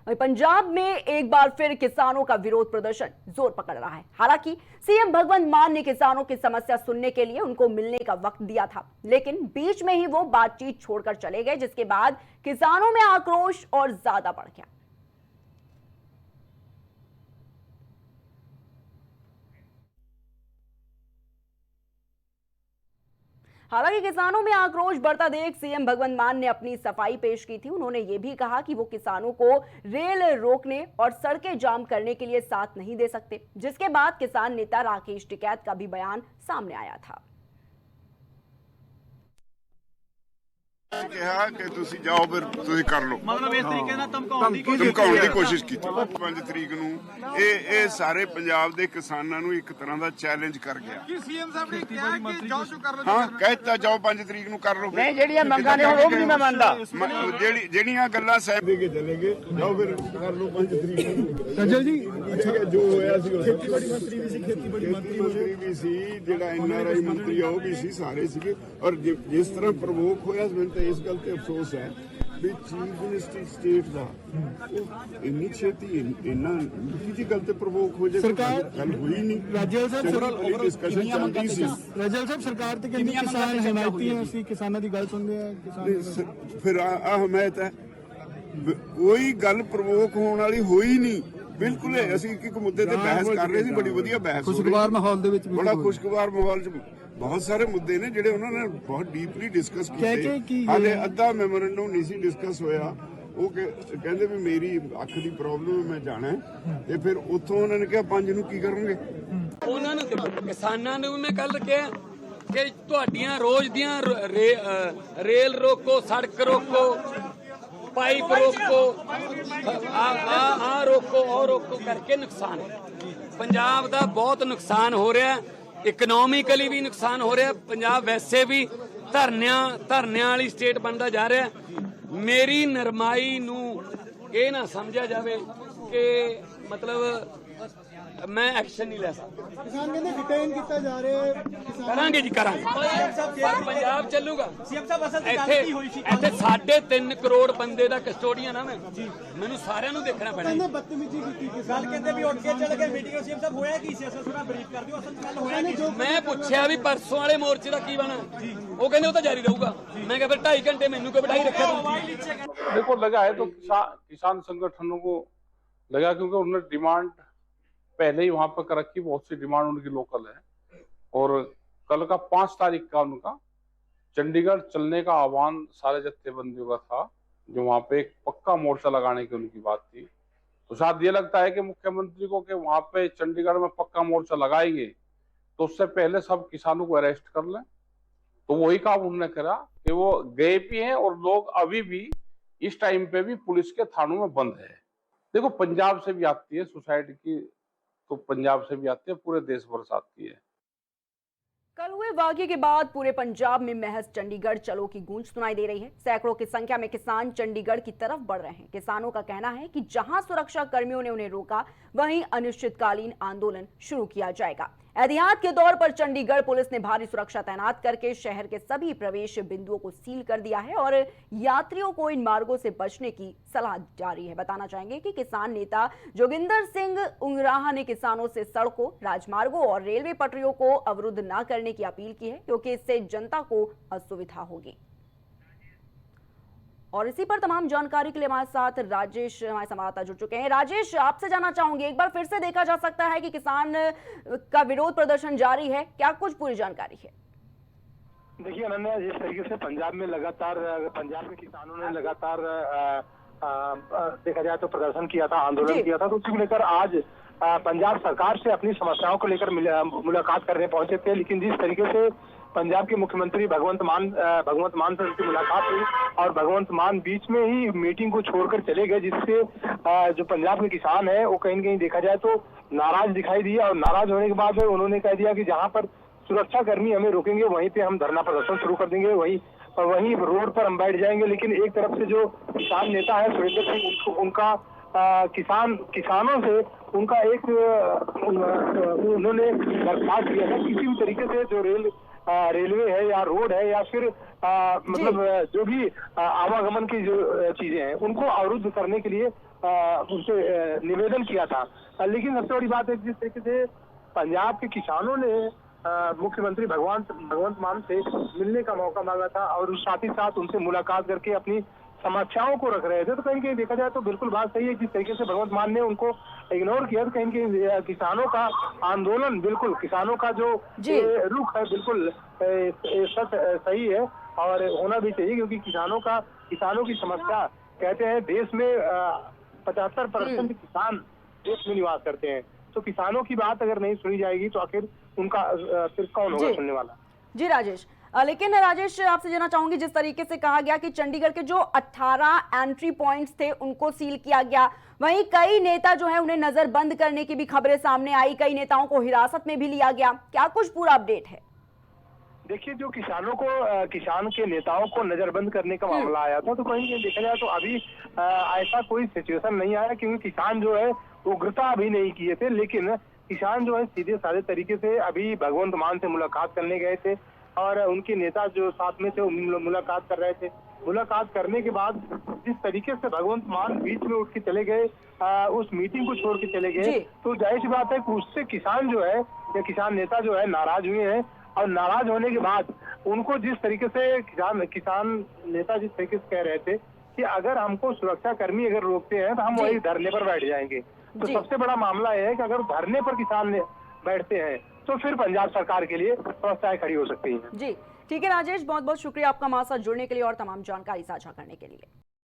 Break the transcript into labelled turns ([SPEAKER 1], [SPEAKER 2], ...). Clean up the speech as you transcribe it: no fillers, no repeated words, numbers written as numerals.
[SPEAKER 1] वहीं पंजाब में एक बार फिर किसानों का विरोध प्रदर्शन जोर पकड़ रहा है। हालांकि सीएम भगवंत मान ने किसानों की समस्या सुनने के लिए उनको मिलने का वक्त दिया था, लेकिन बीच में ही वो बातचीत छोड़कर चले गए, जिसके बाद किसानों में आक्रोश और ज्यादा बढ़ गया। हालांकि किसानों में आक्रोश बढ़ता देख सीएम भगवंत मान ने अपनी सफाई पेश की थी। उन्होंने ये भी कहा कि वो किसानों को रेल रोकने और सड़कें जाम करने के लिए साथ नहीं दे सकते, जिसके बाद किसान नेता राकेश टिकैत का भी बयान सामने आया था।
[SPEAKER 2] ਕਿਹਾ ਕਿ ਤੁਸੀਂ ਜਾਓ ਫਿਰ ਤੁਸੀਂ ਕਰ ਲਓ,
[SPEAKER 3] ਮਤਲਬ ਇਸ ਤਰੀਕੇ ਨਾਲ ਧਮਕਾਉਣ
[SPEAKER 2] ਦੀ ਕੋਸ਼ਿਸ਼ ਕੀਤੀ। 5 ਤਰੀਕ ਨੂੰ ਇਹ ਸਾਰੇ ਪੰਜਾਬ ਦੇ ਕਿਸਾਨਾਂ ਨੂੰ ਇੱਕ ਤਰ੍ਹਾਂ ਦਾ ਚੈਲੰਜ ਕਰ ਗਿਆ ਕਿ ਸੀਐਮ ਸਾਹਿਬ ਨੇ ਕਿਹਾ ਕਿ ਜਾਓ ਜੋ ਕਰ ਲਓ। ਹਾਂ ਕਹਿਤਾ ਜਾਓ 5 ਤਰੀਕ ਨੂੰ ਕਰ ਲਓ।
[SPEAKER 4] ਨਹੀਂ ਜਿਹੜੀਆਂ ਮੰਗਾਂ ਨੇ ਉਹ ਵੀ ਨਹੀਂ ਮੈਂ ਮੰਨਦਾ।
[SPEAKER 2] ਜਿਹੜੀਆਂ ਗੱਲਾਂ ਸਾਹਿਬ ਦੇ ਕੇ ਚਲੇਗੇ ਜਾਓ ਫਿਰ ਕਰ ਲਓ 5 ਤਰੀਕ ਨੂੰ। ਸੱਜਲ ਜੀ ਜੋ ਹੋਇਆ ਸੀ ਖੇਤੀਬਾੜੀ ਮੰਤਰੀ ਵੀ ਸੀ, ਖੇਤੀਬਾੜੀ ਮੰਤਰੀ ਵੀ ਸੀ, ਜਿਹੜਾ ਐਨਆਰਆਈ ਮੰਤਰੀ ਆ ਉਹ ਵੀ ਸੀ, ਸਾਰੇ ਸੀਗੇ। ਔਰ ਜਿਸ ਤਰ੍ਹਾਂ ਪ੍ਰਵੋਕ ਹੋਇਆ ਮੈਨੂੰ ਇਸ ਗੱਲ ਤੇ ਅਫਸੋਸ ਹੈ ਵੀ ਚੀਫ ਮਿਨਿਸਟਰ ਸਟੇਟ ਦਾ ਇੰਨੀ ਛੇਤੀ ਇੰਨਾ ਨਿੱਜੀ ਗੱਲ ਤੇ ਪ੍ਰਵੋਕ ਹੋ ਜਾਏ। ਸਰਕਾਰ ਗੱਲ ਹੋਈ ਨਹੀਂ। ਰਾਜਲ ਸਾਹਿਬ ਡਿਸਕਸ਼ਨ ਚੱਲਦੀ ਸੀ। ਰਾਜਲ ਸਾਹਿਬ ਸਰਕਾਰ ਤੇ ਕਹਿੰਦੀ ਕਿਸਾਨ ਹਮਾਇਤੀ ਹੈ, ਅਸੀਂ ਕਿਸਾਨਾਂ ਦੀ ਗੱਲ ਸੁਣਦੇ ਆ। ਕਿਸਾਨ ਫਿਰ ਆ ਹਮਾਇਤ ਹੈ, ਕੋਈ ਗੱਲ ਪ੍ਰਵੋਕ ਹੋਣ ਵਾਲੀ ਹੋਈ ਨਹੀਂ। ਬਿਲਕੁਲ ਅਸੀਂ ਇੱਕ ਮੁੱਦੇ ਤੇ ਬਹਿਸ ਕਰ ਰਹੇ ਸੀ, ਬੜੀ ਵਧੀਆ ਬਹਿਸ, ਖੁਸ਼ਗਵਾਰ ਮਾਹੌਲ ਦੇ ਵਿੱਚ, ਬੜਾ ਖੁਸ਼ਗਵਾਰ ਮਾਹੌਲ 'ਚ ਬਹੁਤ ਸਾਰੇ ਮੁੱਦੇ ਨੇ ਜਿਹੜੇ ਉਹਨਾਂ ਨੇ ਬਹੁਤ ਡੀਪਲੀ ਡਿਸਕਸ ਕੀਤੇ। ਹਾਲੇ ਅੱਧਾ ਮੈਮੋਰੈਂਡਮ ਨਹੀਂ ਸੀ ਡਿਸਕਸ ਹੋਇਆ। ਉਹ ਕਹਿੰਦੇ ਵੀ ਮੇਰੀ ਅੱਖ ਦੀ ਪ੍ਰੋਬਲਮ ਮੈਂ ਜਾਣਾ, ਤੇ ਫਿਰ ਉੱਥੋਂ ਉਹਨਾਂ ਨੇ ਕਿਹਾ 5 ਨੂੰ ਕੀ ਕਰਨਗੇ।
[SPEAKER 5] ਉਹਨਾਂ ਨੂੰ ਕਿਸਾਨਾਂ ਨੂੰ ਮੈਂ ਕੱਲ ਕਿਹਾ ਕਿ ਤੁਹਾਡੀਆਂ ਰੋਜ਼ ਦੀਆਂ ਰੇਲ ਰੋਕੋ, ਸੜਕ ਰੋਕੋ, ਪਾਈਪ ਰੋਕੋ, ਆ ਰੋਕੋ, ਉਹ ਰੋਕੋ ਕਰਕੇ ਨੁਕਸਾਨ ਹੈ। ਪੰਜਾਬ ਦਾ ਬਹੁਤ ਨੁਕਸਾਨ ਹੋ ਰਿਹਾ, ਇਕਨੋਮਿਕਲੀ ਵੀ ਨੁਕਸਾਨ ਹੋ ਰਿਹਾ। ਪੰਜਾਬ ਵੈਸੇ ਵੀ ਧਰਨਿਆਂ ਵਾਲੀ ਸਟੇਟ ਬਣਦਾ ਜਾ ਰਿਹਾ। ਮੇਰੀ ਨਰਮਾਈ ਨੂੰ ਇਹ ਨਾ ਸਮਝਿਆ ਜਾਵੇ ਕਿ ਮਤਲਬ मैं एक्शन नहीं ले सकता।
[SPEAKER 6] किसान कहते डिटेन किया जा रहा है,
[SPEAKER 5] करांगे जी करांगे। पंजाब चलूगा इत्थे 3.5 करोड़ बंदे दा कस्टोडियन है मैनू सारिਆਂ ਨੂੰ ਦੇਖਣਾ ਪੈਣਾ।
[SPEAKER 6] बदतमीजी की किसान कहते भी उठ के चल गए मीटिंग सीएम साहब होया की सियासत सुना ब्रीफ कर दियो असल ਗੱਲ ਹੋਇਆ ਨਹੀਂ।
[SPEAKER 5] ਮੈਂ ਪੁੱਛਿਆ ਵੀ ਪਰਸੋਂ ਵਾਲੇ ਮੋਰਚੇ ਦਾ ਕੀ ਬਣਾ, ਉਹ ਕਹਿੰਦੇ ਉਹ ਤਾਂ ਜਾਰੀ ਰਹੂਗਾ। मैं कहा फिर 2.5 घंटे मैनू क्यों बिठाई रखे।
[SPEAKER 7] देखो लगा है तो किसान संगठनों को लगा, क्योंकि उन्होंने डिमांड पहले ही वहां पर कर रखी, बहुत सी डिमांड उनकी लोकल है। और कल का 5 तारीख का उनका चंडीगढ़ चलने का आह्वान सारे जत्थेबंदियों का था, जो वहां पे एक पक्का मोर्चा लगाने की उनकी बात थी। तो शायद ये लगता है कि मुख्यमंत्री को कि वहां पे चंडीगढ़ में पक्का मोर्चा लगाएंगे तो उससे पहले सब किसानों को अरेस्ट कर लें। तो वही काम उन्होंने करा कि वो गए भी हैं और लोग अभी भी इस टाइम पे भी पुलिस के थानों में बंद है। देखो पंजाब से भी आती है सुसाइड की, तो पंजाब से भी आती है, पूरे देश भर से आती है।
[SPEAKER 1] कल हुए वाकये के बाद पूरे पंजाब में महज चंडीगढ़ चलो की गूंज सुनाई दे रही है। सैकड़ों की संख्या में किसान चंडीगढ़ की तरफ बढ़ रहे हैं। किसानों का कहना है कि जहां सुरक्षा कर्मियों ने उन्हें रोका, वहीं अनिश्चितकालीन आंदोलन शुरू किया जाएगा। एहतियात के तौर पर चंडीगढ़ पुलिस ने भारी सुरक्षा तैनात करके शहर के सभी प्रवेश बिंदुओं को सील कर दिया है और यात्रियों को इन मार्गों से बचने की सलाह जारी है। बताना चाहेंगे कि किसान नेता जोगिंदर सिंह उंगराहा ने किसानों से सड़कों, राजमार्गों और रेलवे पटरियों को अवरुद्ध न करने की अपील की है, क्योंकि इससे जनता को असुविधा होगी। और इसी पर तमाम जानकारी के लिए हमारे साथ राजेश हमारे संवाददाता जुड़ चुके हैं। राजेश, आपसे जानना चाहूंगी, एक बार फिर से देखा जा सकता है कि किसान का विरोध प्रदर्शन जारी है, क्या कुछ पूरी जानकारी है?
[SPEAKER 8] देखिए अनन्या, जिस तरीके से पंजाब में लगातार पंजाब के किसानों ने लगातार देखा जाए तो प्रदर्शन किया था, आंदोलन किया था, तो उसको लेकर आज पंजाब सरकार से अपनी समस्याओं को लेकर मुलाकात करने पहुंचे थे। लेकिन जिस तरीके से पंजाब के मुख्यमंत्री भगवंत मान से उनकी मुलाकात हुई और भगवंत मान बीच में ही मीटिंग को छोड़कर चले गए, जिससे जो पंजाब के किसान है वो कहीं न कहीं देखा जाए तो नाराज दिखाई दिया। और नाराज होने के बाद उन्होंने कह दिया कि जहां पर सुरक्षा कर्मी हमें रोकेंगे वहीं पे हम धरना प्रदर्शन शुरू कर देंगे, वहीं रोड पर हम बैठ जाएंगे। लेकिन एक तरफ से जो किसान नेता है सुरेंद्र सिंह, उनका किसानों से उनका एक उन्होंने दरख्वास्त किया था किसी भी तरीके से जो रेलवे है या रोड है या फिर मतलब जो भी आवागमन की जो चीजें हैं उनको अवरुद्ध करने के लिए उनसे निवेदन किया था। लेकिन सबसे बड़ी बात है जिस तरीके से पंजाब के किसानों ने मुख्यमंत्री भगवंत मान से मिलने का मौका मांगा था और साथ ही साथ उनसे मुलाकात करके अपनी समस्याओं को रख रहे थे, तो कहीं कहीं देखा जाए तो बिल्कुल बात सही है। जिस तरीके से भगवंत मान ने उनको इग्नोर किया, तो कहीं कहीं किसानों का आंदोलन, बिल्कुल किसानों का जो रुख है बिल्कुल सच सही है और होना भी चाहिए, क्योंकि किसानों की समस्या, कहते हैं देश में 75% किसान देश में निवास करते हैं, तो किसानों की बात अगर नहीं सुनी जाएगी तो आखिर उनका फिर कौन होगा सुनने वाला।
[SPEAKER 1] जी राजेश, लेकिन राजेश आपसे जानना चाहूंगी, जिस तरीके से कहा गया कि चंडीगढ़ के जो 18 एंट्री पॉइंट्स थे उनको सील किया गया, वहीं कई नेता जो है उन्हें नजरबंद करने की भी खबरें सामने आई, कई नेताओं को हिरासत में भी लिया गया, क्या कुछ पूरा अपडेट है?
[SPEAKER 8] देखिए, जो किसान के नेताओं को नजरबंद करने का मामला आया था, तो कहीं देखा जाए तो अभी ऐसा कोई सिचुएशन नहीं आया, क्योंकि किसान जो है उग्रता अभी नहीं किए थे, लेकिन किसान जो है सीधे साधे तरीके से अभी भगवंत मान से मुलाकात करने गए थे और उनके नेता जो साथ में थे मुलाकात कर रहे थे। मुलाकात करने के बाद जिस तरीके से भगवंत मान बीच में उठ के चले गए, उस मीटिंग को छोड़ के चले गए, तो जाहिर सी बात है कि उससे किसान जो है या किसान नेता जो है नाराज हुए हैं और नाराज होने के बाद उनको जिस तरीके से किसान नेता जिस तरीके से कह रहे थे कि अगर हमको सुरक्षा कर्मी अगर रोकते हैं तो हम वही धरने पर बैठ जाएंगे। तो सबसे बड़ा मामला यह है कि अगर धरने पर किसान बैठते हैं तो फिर पंजाब सरकार के लिए समस्याएं खड़ी हो सकती हैं।
[SPEAKER 1] जी ठीक है राजेश, बहुत बहुत शुक्रिया आपका हमारे साथ जुड़ने के लिए और तमाम जानकारी साझा करने के लिए।